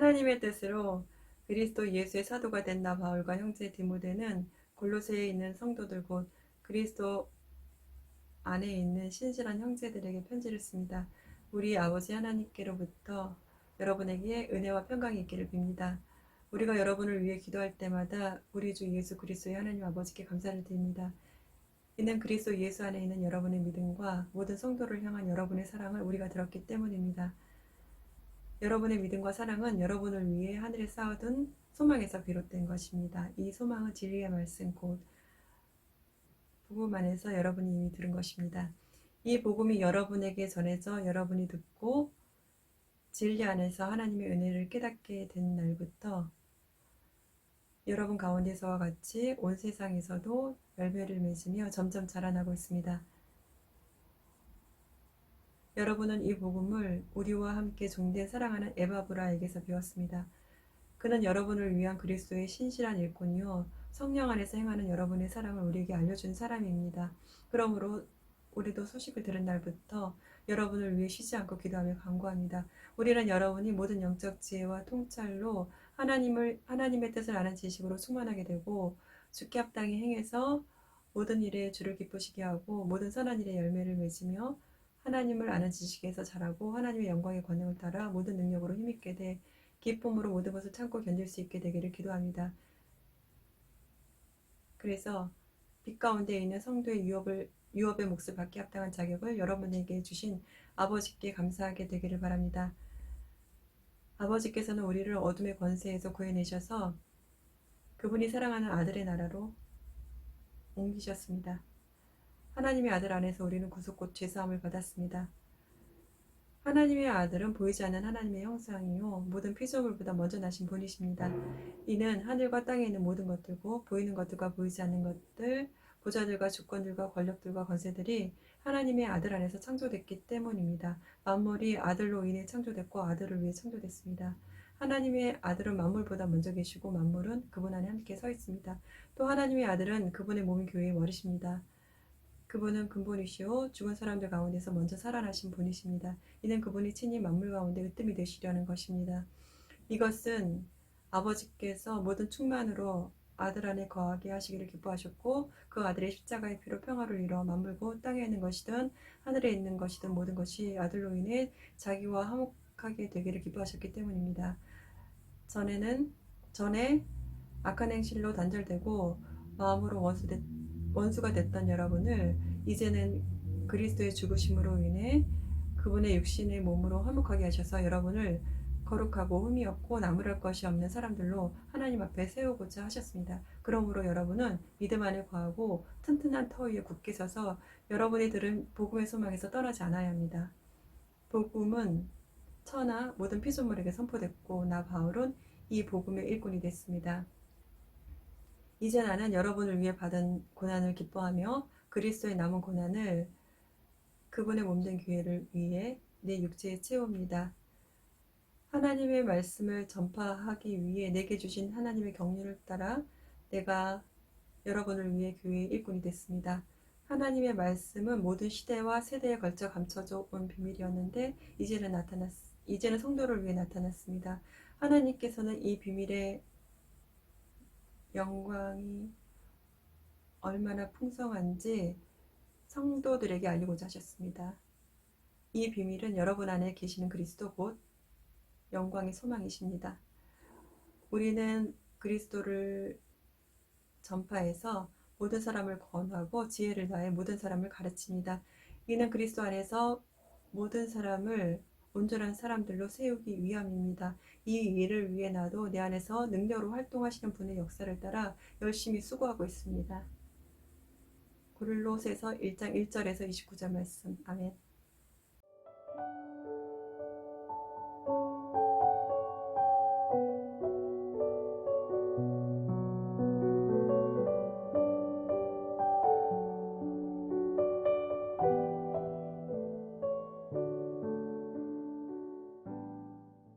하나님의 뜻으로 그리스도 예수의 사도가 된 나 바울과 형제 디모데는 골로새에 있는 성도들 곧 그리스도 안에 있는 신실한 형제들에게 편지를 씁니다. 우리 아버지 하나님께로부터 여러분에게 은혜와 평강이 있기를 빕니다. 우리가 여러분을 위해 기도할 때마다 우리 주 예수 그리스도의 하나님 아버지께 감사를 드립니다. 이는 그리스도 예수 안에 있는 여러분의 믿음과 모든 성도를 향한 여러분의 사랑을 우리가 들었기 때문입니다. 여러분의 믿음과 사랑은 여러분을 위해 하늘에 쌓아둔 소망에서 비롯된 것입니다. 이 소망은 진리의 말씀 곧 복음 안에서 여러분이 이미 들은 것입니다. 이 복음이 여러분에게 전해져 여러분이 듣고 진리 안에서 하나님의 은혜를 깨닫게 된 날부터 여러분 가운데서와 같이 온 세상에서도 열매를 맺으며 점점 자라나고 있습니다. 여러분은 이 복음을 우리와 함께 종된 사랑하는 에바브라에게서 배웠습니다. 그는 여러분을 위한 그리스도의 신실한 일꾼이요 성령 안에서 행하는 여러분의 사랑을 우리에게 알려준 사람입니다. 그러므로 우리도 소식을 들은 날부터 여러분을 위해 쉬지 않고 기도하며 간구합니다. 우리는 여러분이 모든 영적 지혜와 통찰로 하나님의 뜻을 아는 지식으로 충만하게 되고 주께 합당히 행해서 모든 일에 주를 기쁘시게 하고 모든 선한 일에 열매를 맺으며 하나님을 아는 지식에서 자라고 하나님의 영광의 권능을 따라 모든 능력으로 힘있게 돼 기쁨으로 모든 것을 참고 견딜 수 있게 되기를 기도합니다. 그래서 빛 가운데 있는 성도의 유업의 몫을 받기 합당한 자격을 여러분에게 주신 아버지께 감사하게 되기를 바랍니다. 아버지께서는 우리를 어둠의 권세에서 구해내셔서 그분이 사랑하는 아들의 나라로 옮기셨습니다. 하나님의 아들 안에서 우리는 구속 곧 죄사함을 받았습니다. 하나님의 아들은 보이지 않는 하나님의 형상이요 모든 피조물보다 먼저 나신 분이십니다. 이는 하늘과 땅에 있는 모든 것들고 보이는 것들과 보이지 않는 것들, 보좌들과 주권들과 권력들과 권세들이 하나님의 아들 안에서 창조됐기 때문입니다. 만물이 아들로 인해 창조됐고 아들을 위해 창조됐습니다. 하나님의 아들은 만물보다 먼저 계시고 만물은 그분 안에 함께 서 있습니다. 또 하나님의 아들은 그분의 몸인 교회의 머리십니다. 그분은 근본이시오 죽은 사람들 가운데서 먼저 살아나신 분이십니다. 이는 그분이 친히 만물 가운데 으뜸이 되시려는 것입니다. 이것은 아버지께서 모든 충만으로 아들 안에 거하게 하시기를 기뻐하셨고 그 아들의 십자가의 피로 평화를 이루어 만물 곧 땅에 있는 것이든 하늘에 있는 것이든 모든 것이 아들로 인해 자기와 화목하게 되기를 기뻐하셨기 때문입니다. 전에 악한 행실로 단절되고 마음으로 원수가 됐던 여러분을 이제는 그리스도의 죽으심으로 인해 그분의 육신의 몸으로 화목하게 하셔서 여러분을 거룩하고 흠이 없고 나무랄 것이 없는 사람들로 하나님 앞에 세우고자 하셨습니다. 그러므로 여러분은 믿음 안에 거하고 튼튼한 터 위에 굳게 서서 여러분이 들은 복음의 소망에서 떠나지 않아야 합니다. 복음은 천하 모든 피조물에게 선포됐고 나 바울은 이 복음의 일꾼이 됐습니다. 이제 나는 여러분을 위해 받은 고난을 기뻐하며 그리스도의 남은 고난을 그분의 몸된 교회를 위해 내 육체에 채웁니다. 하나님의 말씀을 전파하기 위해 내게 주신 하나님의 경륜을 따라 내가 여러분을 위해 교회의 일꾼이 됐습니다. 하나님의 말씀은 모든 시대와 세대에 걸쳐 감춰져 온 비밀이었는데 이제는 성도를 위해 나타났습니다. 하나님께서는 이 비밀의 영광이 얼마나 풍성한지 성도들에게 알리고자 하셨습니다. 이 비밀은 여러분 안에 계시는 그리스도 곧 영광의 소망이십니다. 우리는 그리스도를 전파해서 모든 사람을 권하고 지혜를 다해 모든 사람을 가르칩니다. 이는 그리스도 안에서 모든 사람을 온전한 사람들로 세우기 위함입니다. 이 일을 위해 나도 내 안에서 능력으로 활동하시는 분의 역사를 따라 열심히 수고하고 있습니다. 고린도서에서 1장 1절에서 29절 말씀. 아멘.